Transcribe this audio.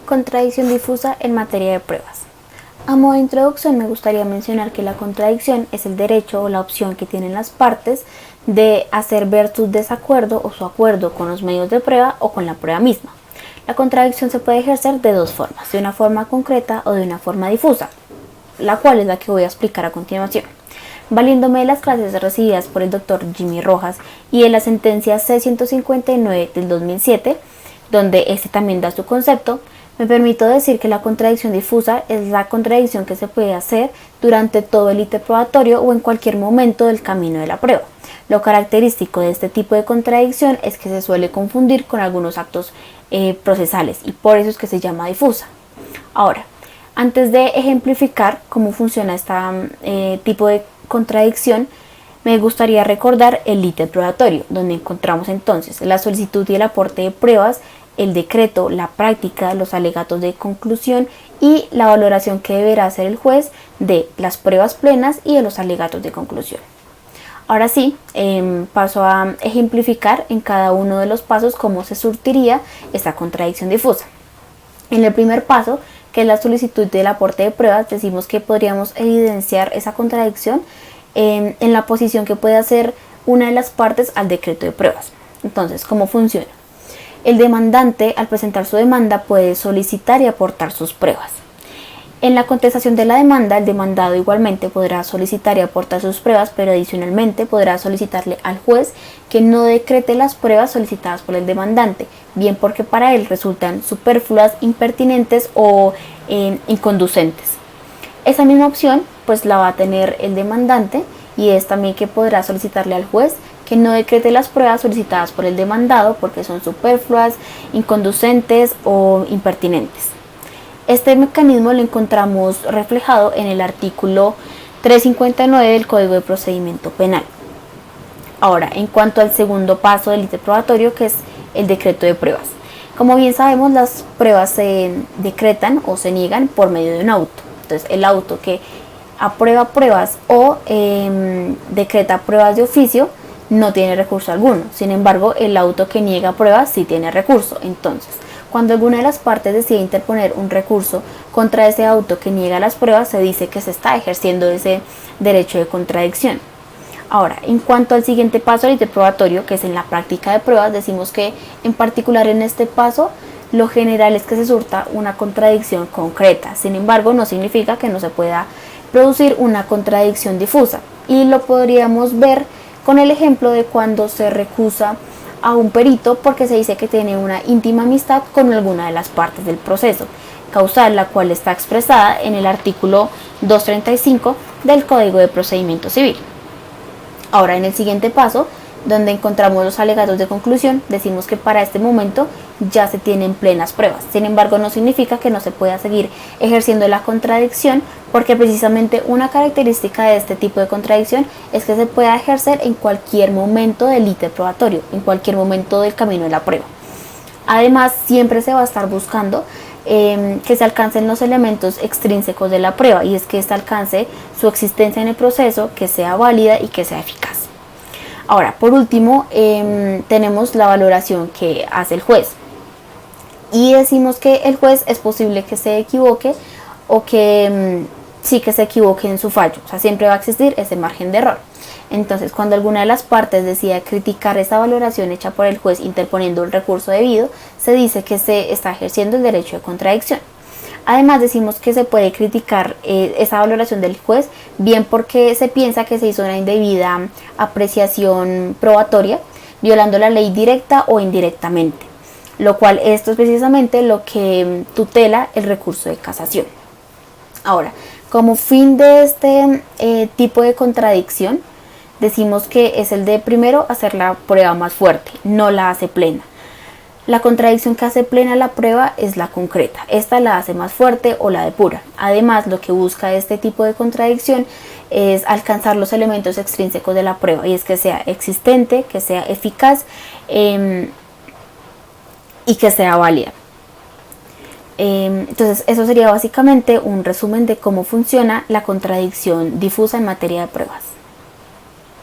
Contradicción difusa en materia de pruebas. A modo de introducción me gustaría mencionar que la contradicción es el derecho o la opción que tienen las partes de hacer ver su desacuerdo o su acuerdo con los medios de prueba o con la prueba misma. La contradicción se puede ejercer de dos formas, de una forma concreta o de una forma difusa, la cual es la que voy a explicar a continuación. Valiéndome de las clases recibidas por el Dr. Jimmy Rojas y de la sentencia C-159 del 2007, donde este también da su concepto, me permito decir que la contradicción difusa es la contradicción que se puede hacer durante todo el ítem probatorio o en cualquier momento del camino de la prueba. Lo característico de este tipo de contradicción es que se suele confundir con algunos actos procesales y por eso es que se llama difusa. Ahora, antes de ejemplificar cómo funciona este tipo de contradicción, me gustaría recordar el ítem probatorio, donde encontramos entonces la solicitud y el aporte de pruebas, el decreto, la práctica, los alegatos de conclusión y la valoración que deberá hacer el juez de las pruebas plenas y de los alegatos de conclusión. Ahora sí, paso a ejemplificar en cada uno de los pasos cómo se surtiría esta contradicción difusa. En el primer paso, que es la solicitud del aporte de pruebas, decimos que podríamos evidenciar esa contradicción en la posición que puede hacer una de las partes al decreto de pruebas. Entonces, ¿cómo funciona? El demandante, al presentar su demanda, puede solicitar y aportar sus pruebas. En la contestación de la demanda, el demandado igualmente podrá solicitar y aportar sus pruebas, pero adicionalmente podrá solicitarle al juez que no decrete las pruebas solicitadas por el demandante, bien porque para él resultan superfluas, impertinentes o inconducentes. Esa misma opción pues la va a tener el demandante y es también que podrá solicitarle al juez que no decrete las pruebas solicitadas por el demandado porque son superfluas, inconducentes o impertinentes. Este mecanismo lo encontramos reflejado en el artículo 359 del Código de Procedimiento Penal. Ahora, en cuanto al segundo paso del ítem probatorio, que es el decreto de pruebas. Como bien sabemos, las pruebas se decretan o se niegan por medio de un auto. Entonces, el auto que aprueba pruebas o decreta pruebas de oficio no tiene recurso alguno. Sin embargo, el auto que niega pruebas sí tiene recurso. Entonces, cuando alguna de las partes decide interponer un recurso contra ese auto que niega las pruebas, se dice que se está ejerciendo ese derecho de contradicción. Ahora, en cuanto al siguiente paso del ítem probatorio, que es en la práctica de pruebas, decimos que en particular en este paso, lo general es que se surta una contradicción concreta. Sin embargo, no significa que no se pueda producir una contradicción difusa. Y lo podríamos ver con el ejemplo de cuando se recusa a un perito porque se dice que tiene una íntima amistad con alguna de las partes del proceso causal, la cual está expresada en el artículo 235 del Código de Procedimiento Civil. Ahora, en el siguiente paso, donde encontramos los alegatos de conclusión, decimos que para este momento ya se tienen plenas pruebas. Sin embargo, no significa que no se pueda seguir ejerciendo la contradicción, porque precisamente una característica de este tipo de contradicción es que se pueda ejercer en cualquier momento del ítem probatorio, en cualquier momento del camino de la prueba. Además, siempre se va a estar buscando que se alcancen los elementos extrínsecos de la prueba, y es que ésta alcance su existencia en el proceso, que sea válida y que sea eficaz. Ahora, por último, tenemos la valoración que hace el juez. Y decimos que el juez es posible que se equivoque o que sí que se equivoque en su fallo. O sea, siempre va a existir ese margen de error. Entonces, cuando alguna de las partes decida criticar esa valoración hecha por el juez interponiendo un recurso debido, se dice que se está ejerciendo el derecho de contradicción. Además, decimos que se puede criticar esa valoración del juez, bien porque se piensa que se hizo una indebida apreciación probatoria, violando la ley directa o indirectamente, lo cual esto es precisamente lo que tutela el recurso de casación. Ahora, como fin de este tipo de contradicción, decimos que es el de primero hacer la prueba más fuerte, no la hace plena. La contradicción que hace plena la prueba es la concreta. Esta la hace más fuerte o la depura. Además, lo que busca este tipo de contradicción es alcanzar los elementos extrínsecos de la prueba, y es que sea existente, que sea eficaz y que sea válida. Entonces, eso sería básicamente un resumen de cómo funciona la contradicción difusa en materia de pruebas.